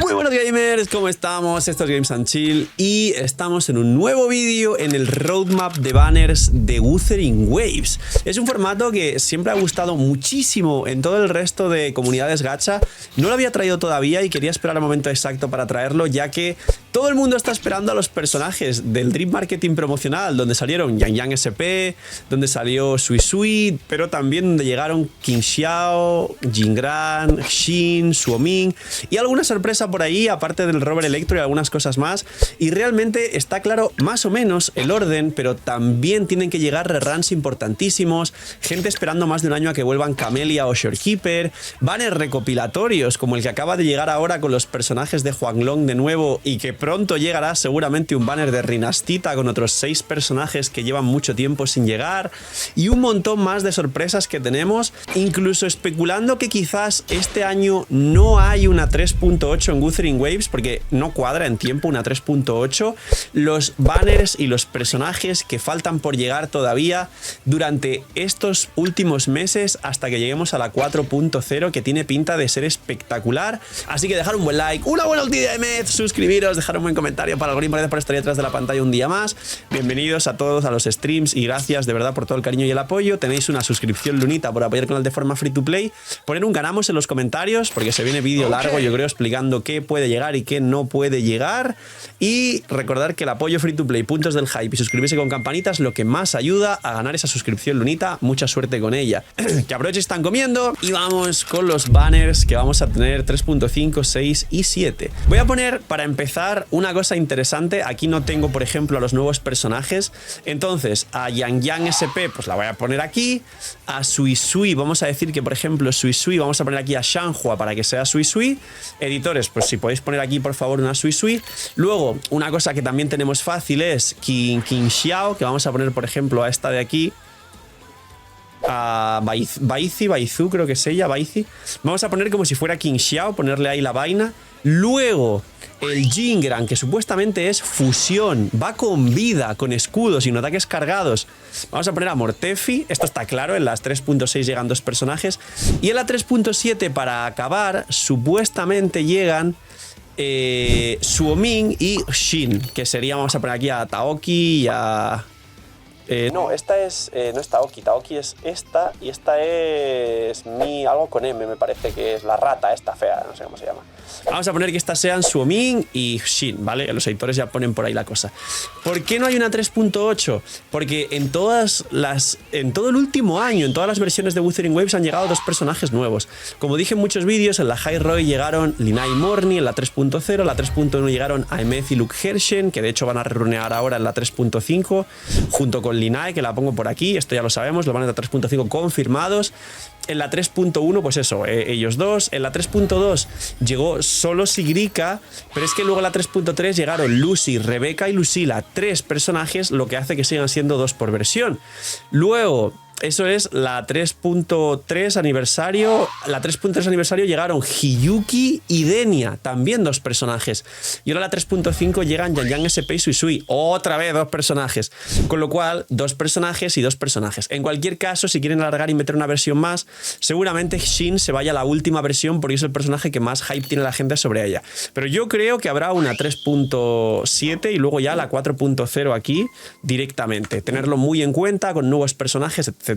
Muy buenos gamers, ¿cómo estamos? Esto es Games and Chill y estamos en un nuevo vídeo en el roadmap de banners de Wuthering Waves. Es un formato que siempre ha gustado muchísimo en todo el resto de comunidades gacha. No lo había traído todavía y quería esperar el momento exacto para traerlo, ya que todo el mundo está esperando a los personajes del Dream Marketing promocional, donde salieron Yang Yang SP, donde salió Sui Sui, pero también donde llegaron King Xiao, Jingran, Xin, Suoming y alguna sorpresa por ahí, aparte del Rover Electro y algunas cosas más. Y realmente está claro más o menos el orden, pero también tienen que llegar reruns importantísimos, gente esperando más de un año a que vuelvan Camellia o Shorekeeper, banners recopilatorios como el que acaba de llegar ahora con los personajes de Huanglong de nuevo, y que pronto llegará seguramente un banner de Rinastita con otros 6 personajes que llevan mucho tiempo sin llegar, y un montón más de sorpresas que tenemos, incluso especulando que quizás este año no hay una 3.8 en Wuthering Waves porque no cuadra en tiempo una 3.8. Los banners y los personajes que faltan por llegar todavía durante estos últimos meses hasta que lleguemos a la 4.0, que tiene pinta de ser espectacular. Así que dejar un buen like, una buena ultida de Med, suscribiros, dejar un buen comentario para el algoritmo, gracias por estar ahí detrás de la pantalla un día más. Bienvenidos a todos a los streams y gracias de verdad por todo el cariño y el apoyo. Tenéis una suscripción lunita por apoyar el canal de forma free to play. Poner un ganamos en los comentarios porque se viene vídeo largo, yo creo, explicando qué puede llegar y qué no puede llegar. Y recordar que el apoyo free to play, puntos del hype y suscribirse con campanitas es lo que más ayuda a ganar esa suscripción lunita. Mucha suerte con ella. Que aprovechen, están comiendo. Y vamos con los banners que vamos a tener: 3.5, 6 y 7. Voy a poner para empezar una cosa interesante. Aquí no tengo, por ejemplo, a los nuevos personajes. Entonces a Yang Yang SP pues la voy a poner aquí. A Sui Sui vamos a decir que, por ejemplo, Sui Sui vamos a poner aquí a Shanghua para que sea Sui Sui. Editores, pues si podéis poner aquí por favor una Sui Sui. Luego una cosa que también tenemos fácil es King Xiao, que vamos a poner por ejemplo a esta de aquí, a Baizu creo que es ella, Baizi. Vamos a poner como si fuera King Xiao, ponerle ahí la vaina. Luego el Jingran, que supuestamente es fusión, va con vida, con escudos y no ataques cargados. Vamos a poner a Mortefi, esto está claro, en las 3.6 llegan 2 personajes. Y en la 3.7 para acabar, supuestamente llegan Suoming y Xin, que sería, vamos a poner aquí a Taoki y a... no, esta es... no es Taoki, Taoki es esta y esta es algo con M, me parece que es la rata esta fea, no sé cómo se llama. Vamos a poner que estas sean Suoming y Xin, ¿vale? Los editores ya ponen por ahí la cosa. ¿Por qué no hay una 3.8? Porque en todo el último año, en todas las versiones de Wuthering Waves han llegado 2 personajes nuevos. Como dije en muchos vídeos, en la High Roy llegaron Lina y Morny, en la 3.0, en la 3.1 llegaron Aemeth y Luke Hershen, que de hecho van a rerunear ahora en la 3.5, junto con Linae, que la pongo por aquí, esto ya lo sabemos, lo van a la 3.5 confirmados. En la 3.1, pues eso, ellos dos. En la 3.2 llegó solo Sigrika, pero es que luego en la 3.3 llegaron Lucy, Rebeca y Lucila, 3 personajes, lo que hace que sigan siendo 2 por versión. Luego... eso es la 3.3 aniversario. La 3.3 aniversario llegaron Hiyuki y Denia, también 2 personajes. Y ahora la 3.5 llegan Yang Yang SP y Sui Sui, otra vez 2 personajes. Con lo cual, 2 personajes y 2 personajes. En cualquier caso, si quieren alargar y meter una versión más, seguramente Xin se vaya a la última versión porque es el personaje que más hype tiene la gente sobre ella. Pero yo creo que habrá una 3.7 y luego ya la 4.0 aquí directamente. Tenerlo muy en cuenta con nuevos personajes, etc.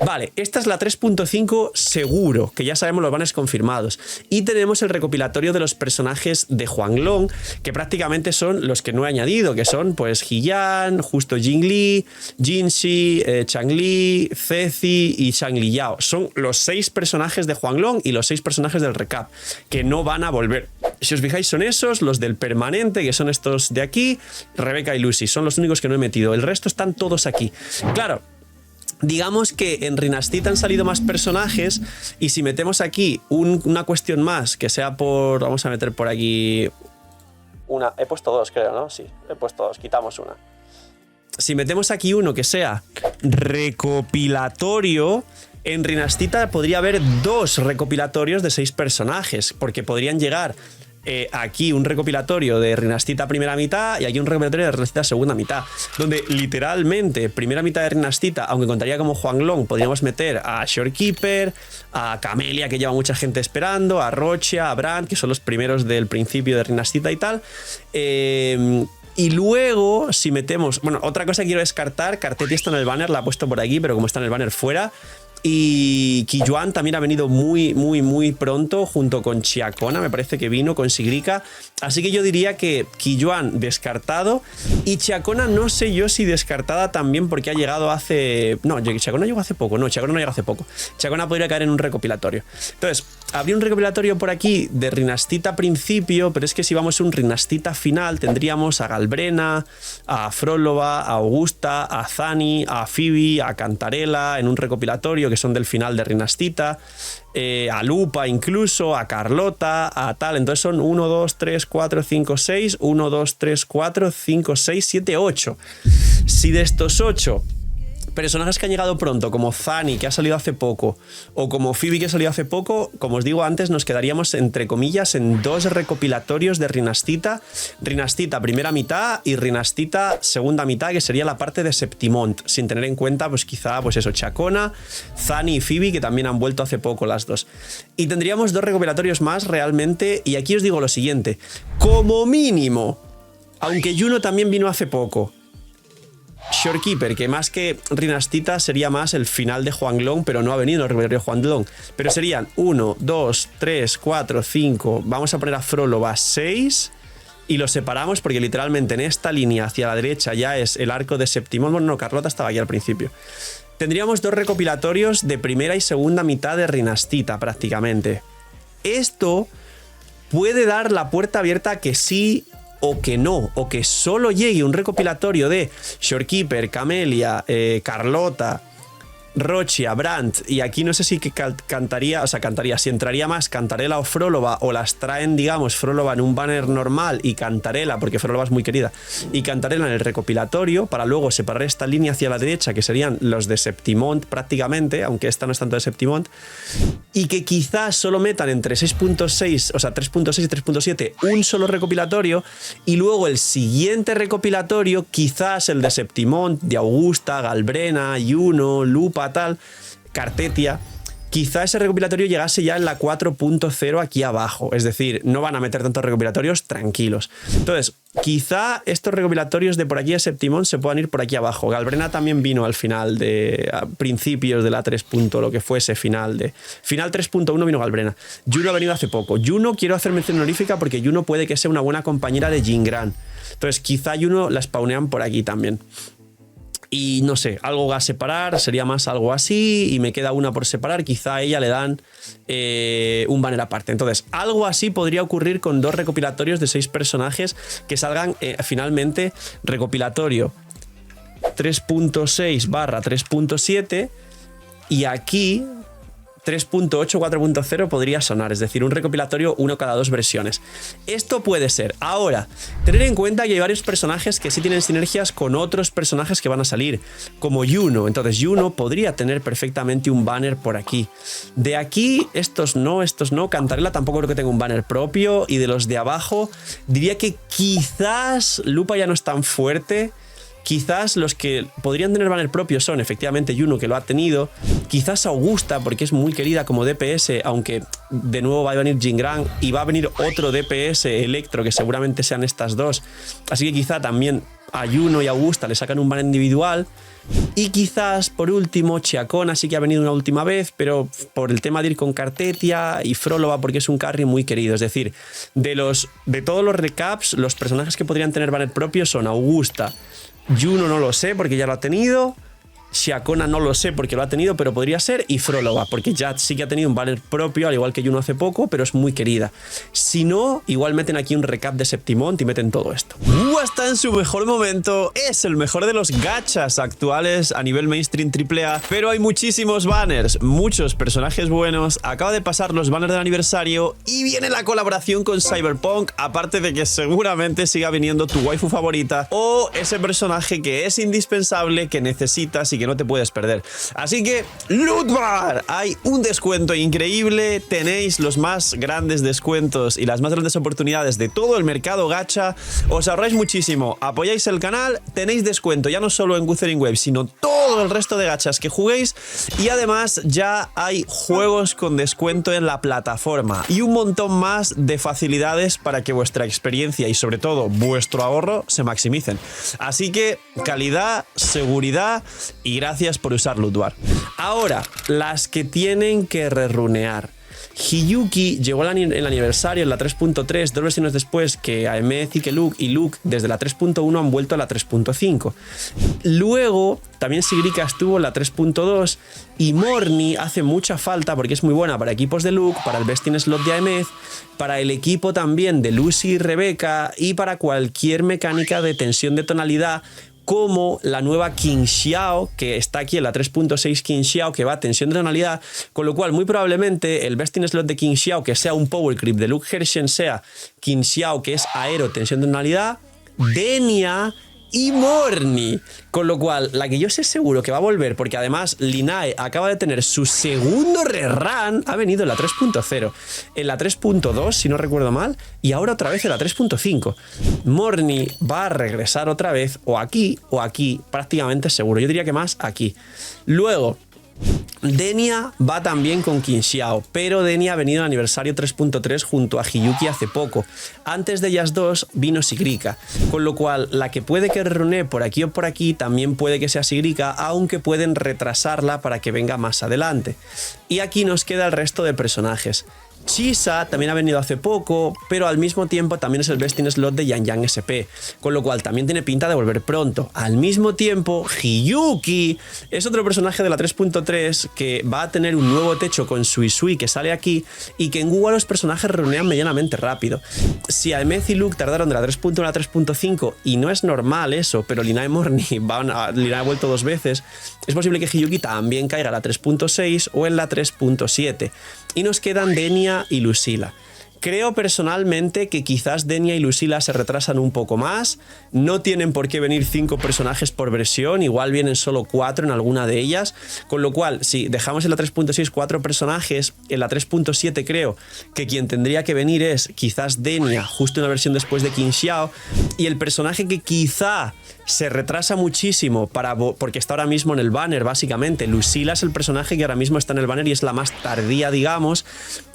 Vale, esta es la 3.5 seguro, que ya sabemos los banners confirmados. Y tenemos el recopilatorio de los personajes de Huanglong, que prácticamente son los que no he añadido, que son pues Hiyan, justo Jingli, Jinxi, Changli, Ceci y Shangli Yao. Son los 6 personajes de Huanglong y los 6 personajes del recap, que no van a volver. Si os fijáis son esos, los del permanente, que son estos de aquí, Rebeca y Lucy, son los únicos que no he metido. El resto están todos aquí. Claro, digamos que en Rinastita han salido más personajes y si metemos aquí una cuestión más que sea por... vamos a meter por aquí una... he puesto 2 creo, ¿no? Sí, he puesto 2, quitamos una. Si metemos aquí uno que sea recopilatorio, en Rinastita podría haber 2 recopilatorios de 6 personajes porque podrían llegar aquí un recopilatorio de Rinastita primera mitad y aquí un recopilatorio de Rinastita segunda mitad, donde literalmente primera mitad de Rinastita, aunque contaría como Huanglong, podríamos meter a Shorekeeper, a Camellia, que lleva mucha gente esperando, a Rocha, a Brand, que son los primeros del principio de Rinastita y tal. Y luego, si metemos... Bueno, otra cosa que quiero descartar, Cartetti está en el banner, la he puesto por aquí, pero como está en el banner fuera. Y Qiyuan también ha venido muy pronto, junto con Chiacona, me parece que vino con Sigrica. Así que yo diría que Qiyuan descartado. Y Chiacona no sé yo si descartada también porque ha llegado hace... No, Chiacona llegó hace poco. No, Chiacona no llega hace poco. Chiacona podría caer en un recopilatorio. Entonces, habría un recopilatorio por aquí de Rinastita principio, pero es que si vamos a un Rinastita final tendríamos a Galbrena, a Frolova, a Augusta, a Zani, a Phoebe, a Cantarella en un recopilatorio que son del final de Rinastita, a Lupa incluso, a Carlota, a tal. Entonces son 1, 2, 3, 4, 5, 6, 1, 2, 3, 4, 5, 6, 7, 8. Si de estos 8 personajes que han llegado pronto, como Zani, que ha salido hace poco, o como Phoebe, que ha salido hace poco, como os digo antes, nos quedaríamos, entre comillas, en 2 recopilatorios de Rinastita. Rinastita primera mitad y Rinastita segunda mitad, que sería la parte de Septimont, sin tener en cuenta, pues quizá, pues eso, Chacona, Zani y Phoebe, que también han vuelto hace poco las 2. Y tendríamos 2 recopilatorios más realmente, y aquí os digo lo siguiente, como mínimo, aunque Juno también vino hace poco, Shorekeeper, que más que Rinastita sería más el final de Huanglong, pero no ha venido el recopilatorio de Huanglong. Pero serían 1, 2, 3, 4, 5. Vamos a poner a Frolova 6 y los separamos porque literalmente en esta línea hacia la derecha ya es el arco de Septimón. Bueno, no, Carlota estaba aquí al principio. Tendríamos 2 recopilatorios de primera y segunda mitad de Rinastita prácticamente. Esto puede dar la puerta abierta a que sí o que no, o que solo llegue un recopilatorio de Shorekeeper, Camellia, Carlota, Rocha, Brandt, y aquí no sé si cantaría, si entraría más Cantarella o Frolova, o las traen, digamos, Frolova en un banner normal y Cantarella, porque Frolova es muy querida, y Cantarella en el recopilatorio, para luego separar esta línea hacia la derecha, que serían los de Septimont prácticamente, aunque esta no es tanto de Septimont, y que quizás solo metan entre 6.6, o sea, 3.6 y 3.7, un solo recopilatorio, y luego el siguiente recopilatorio, quizás el de Septimont, de Augusta, Galbrena, Juno, Lupa, tal, Cartetia, quizá ese recopilatorio llegase ya en la 4.0 aquí abajo, es decir, no van a meter tantos recopilatorios, tranquilos. Entonces, quizá estos recopilatorios de por aquí a Septimón se puedan ir por aquí abajo. Galbrena también vino al final a principios de la 3. Lo que fuese final 3.1 vino Galbrena. Juno ha venido hace poco. Juno quiero hacer mención honorífica porque Juno puede que sea una buena compañera de Jingran. Entonces, quizá Juno la spawnean por aquí también. Y no sé, algo a separar, sería más algo así, y me queda una por separar, quizá a ella le dan un banner aparte. Entonces, algo así podría ocurrir con 2 recopilatorios de 6 personajes que salgan finalmente recopilatorio 3.6 barra 3.7 y aquí 3.8 4.0 podría sonar, es decir, un recopilatorio uno cada 2 versiones. Esto puede ser. Ahora, tener en cuenta que hay varios personajes que sí tienen sinergias con otros personajes que van a salir, como Juno. Entonces Juno podría tener perfectamente un banner por aquí. De aquí, estos no. Cantarella tampoco creo que tenga un banner propio, y de los de abajo diría que quizás Lupa ya no es tan fuerte. Quizás los que podrían tener banner propio son efectivamente Juno, que lo ha tenido. Quizás Augusta, porque es muy querida como DPS, aunque de nuevo va a venir Jingran y va a venir otro DPS Electro, que seguramente sean estas 2. Así que quizá también a Juno y Augusta le sacan un banner individual. Y quizás, por último, Chiacona sí que ha venido una última vez, pero por el tema de ir con Cartetia, y Frolova porque es un carry muy querido. Es decir, de todos los recaps, los personajes que podrían tener banner propio son Augusta, Juno no lo sé porque ya lo ha tenido, Chiacona no lo sé porque lo ha tenido, pero podría ser, y Frolova, porque ya sí que ha tenido un banner propio, al igual que Juno hace poco, pero es muy querida. Si no, igual meten aquí un recap de Septimont y meten todo esto. Está en su mejor momento, es el mejor de los gachas actuales a nivel mainstream AAA, pero hay muchísimos banners, muchos personajes buenos, acaba de pasar los banners del aniversario y viene la colaboración con Cyberpunk, aparte de que seguramente siga viniendo tu waifu favorita o ese personaje que es indispensable, que necesitas y que que no te puedes perder. Así que, Loot Bar, hay un descuento increíble, tenéis los más grandes descuentos y las más grandes oportunidades de todo el mercado gacha, os ahorráis muchísimo, apoyáis el canal, tenéis descuento ya no solo en Wuthering Waves, sino todo el resto de gachas que juguéis, y además ya hay juegos con descuento en la plataforma y un montón más de facilidades para que vuestra experiencia y sobre todo vuestro ahorro se maximicen. Así que calidad, seguridad y gracias por usar Loot Bar. Ahora, las que tienen que rerunear. Hiyuki llegó el aniversario en la 3.3, 2 versiones después que Aemeth y que Luke desde la 3.1 han vuelto a la 3.5. Luego también Sigrika estuvo en la 3.2 y Morni hace mucha falta porque es muy buena para equipos de Luke, para el Best in Slot de Aemeth, para el equipo también de Lucy y Rebecca y para cualquier mecánica de tensión de tonalidad, como la nueva King Xiao, que está aquí en la 3.6 King Xiao, que va a tensión de tonalidad, con lo cual muy probablemente el Best in Slot de King Xiao, que sea un Power Creep de Luke Hershen, sea King Xiao, que es aero, tensión de tonalidad, Denia y Morni. Con lo cual, la que yo sé seguro que va a volver, porque además Linae acaba de tener su segundo rerun, ha venido en la 3.0, en la 3.2, si no recuerdo mal, y ahora otra vez en la 3.5. Morni va a regresar otra vez, o aquí, prácticamente seguro. Yo diría que más aquí. Luego, Denia va también con King Xiao, pero Denia ha venido al aniversario 3.3 junto a Hiyuki hace poco. Antes de ellas dos vino Sigrika, con lo cual la que puede que runee por aquí o por aquí también puede que sea Sigrika, aunque pueden retrasarla para que venga más adelante. Y aquí nos queda el resto de personajes. Chisa también ha venido hace poco, pero al mismo tiempo también es el Best in Slot de Yang Yang SP, con lo cual también tiene pinta de volver pronto. Al mismo tiempo, Hiyuki es otro personaje de la 3.3 que va a tener un nuevo techo con Sui Sui que sale aquí y que en Google los personajes reunean medianamente rápido. Si Aemeth y Luke tardaron de la 3.1 a la 3.5 y no es normal eso, pero Linae y Morni Linae ha vuelto 2 veces, es posible que Hiyuki también caiga a la 3.6 o en la 3.7. Y nos quedan Denia y Lucila. Creo personalmente que quizás Denia y Lucila se retrasan un poco más. No tienen por qué venir 5 personajes por versión, igual vienen solo 4 en alguna de ellas. Con lo cual, si dejamos en la 3.6 4 personajes, en la 3.7 creo que quien tendría que venir es quizás Denia, justo una versión después de King Xiao. Y el personaje que quizá se retrasa muchísimo porque está ahora mismo en el banner, básicamente. Lucila es el personaje que ahora mismo está en el banner y es la más tardía, digamos.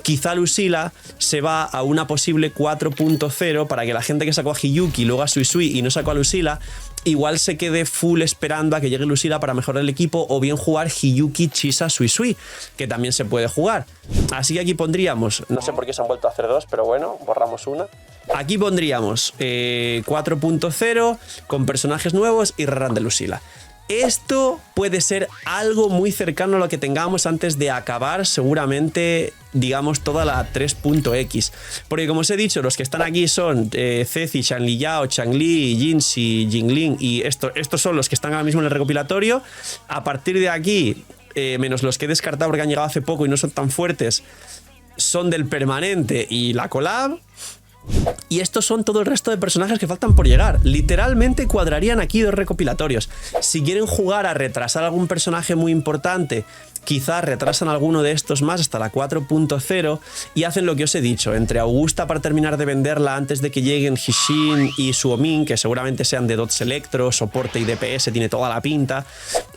Quizá Lucila se va a una posible 4.0 para que la gente que sacó a Hiyuki, luego a Sui Sui y no sacó a Lucila, igual se quede full esperando a que llegue Lucila para mejorar el equipo, o bien jugar Hiyuki, Chisa, Sui Sui, que también se puede jugar. Así que aquí pondríamos, no sé por qué se han vuelto a hacer 2, pero bueno, borramos una. Aquí pondríamos 4.0 con personajes nuevos y rerun de Lucila. Esto puede ser algo muy cercano a lo que tengamos antes de acabar seguramente, digamos, toda la 3.x. Porque como os he dicho, los que están aquí son Ceci, Chanli Yao, Changli, Jinxi, Jingling, y estos son los que están ahora mismo en el recopilatorio. A partir de aquí, menos los que he descartado porque han llegado hace poco y no son tan fuertes, son del permanente y la collab. Y estos son todo el resto de personajes que faltan por llegar. Literalmente cuadrarían aquí 2 recopilatorios. Si quieren jugar a retrasar algún personaje muy importante, quizás retrasan alguno de estos más hasta la 4.0 y hacen lo que os he dicho, entre Augusta para terminar de venderla antes de que lleguen Hishin y Suomin, que seguramente sean de Dots Electro, soporte y DPS, tiene toda la pinta.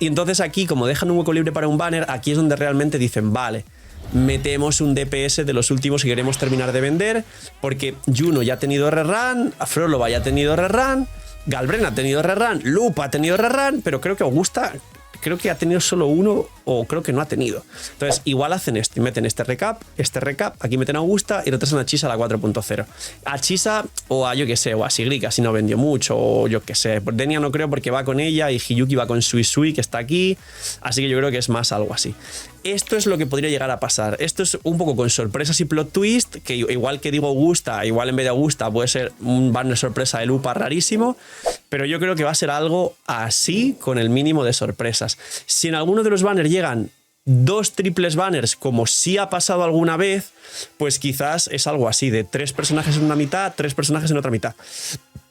Y entonces aquí, como dejan un hueco libre para un banner, aquí es donde realmente dicen, vale, metemos un DPS de los últimos que queremos terminar de vender, porque Juno ya ha tenido rerun, Frolova ya ha tenido rerun, Galbren ha tenido rerun, Lupa ha tenido rerun, pero creo que Augusta creo que ha tenido solo uno o creo que no ha tenido. Entonces igual hacen esto y meten este recap, aquí meten a Augusta y retrasan a Chisa a la 4.0. A Chisa o a yo que sé, o a Sigrika si no vendió mucho, o yo que sé. Denia no creo porque va con ella y Hiyuki va con Sui Sui que está aquí, así que yo creo que es más algo así. Esto es lo que podría llegar a pasar. Esto es un poco con sorpresas y plot twist, que igual que digo Augusta, igual en vez de Augusta puede ser un banner sorpresa de Lupa rarísimo, pero yo creo que va a ser algo así con el mínimo de sorpresas. Si en alguno de los banners llegan 2 triples banners, como sí ha pasado alguna vez, pues quizás es algo así, de 3 personajes en una mitad, 3 personajes en otra mitad.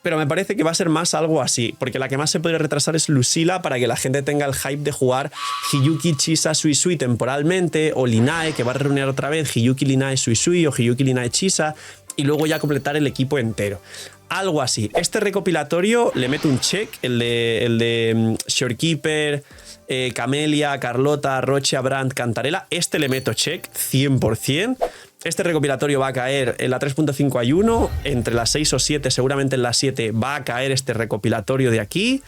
pero me parece que va a ser más algo así, porque la que más se puede retrasar es Lucila para que la gente tenga el hype de jugar Hiyuki, Chisa, Sui Sui temporalmente, o Linae, que va a reunir otra vez Hiyuki, Linae, Sui Sui, o Hiyuki, Linae, Chisa, y luego ya completar el equipo entero. Algo así. Este recopilatorio le meto un check, el de Shorekeeper, Camelia, Carlota, Rocha, Brandt, Cantarela. Este le meto check 100%. Este recopilatorio va a caer en la 3.5 hay uno, entre las 6 o 7, seguramente en las 7 va a caer este recopilatorio de aquí.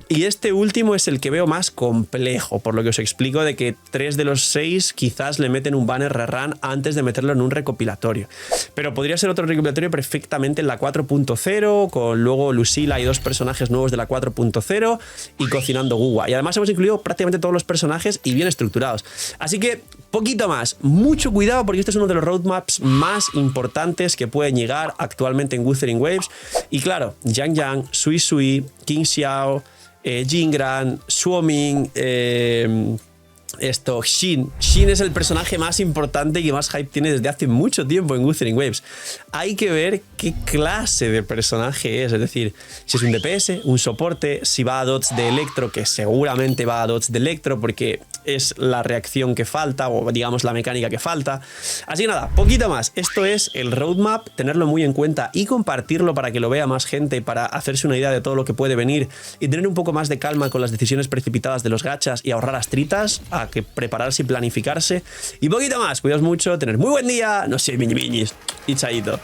Y este último es el que veo más complejo, por lo que os explico de que 3 de los 6 quizás le meten un banner rerun antes de meterlo en un recopilatorio. Pero podría ser otro recopilatorio perfectamente en la 4.0, con luego Lucila y 2 personajes nuevos de la 4.0 y cocinando Guwa. Y además hemos incluido prácticamente todos los personajes y bien estructurados. Así que, poquito más. Mucho cuidado porque este es uno de los roadmaps más importantes que pueden llegar actualmente en Wuthering Waves. Y claro, Yang Yang, Sui Sui, King Xiao, Jingran, Suoming, Xin. Xin es el personaje más importante y que más hype tiene desde hace mucho tiempo en Wuthering Waves. Hay que ver qué clase de personaje es decir, si es un DPS, un soporte, si va a dots de Electro, que seguramente va a dots de Electro porque es la reacción que falta, o digamos la mecánica que falta. Así que nada, poquito más. Esto es el roadmap, tenerlo muy en cuenta y compartirlo para que lo vea más gente, para hacerse una idea de todo lo que puede venir y tener un poco más de calma con las decisiones precipitadas de los gachas y ahorrar astritas, a que prepararse y planificarse. Y poquito más, cuidaos mucho, tener muy buen día, no sé, miñis, y chaito.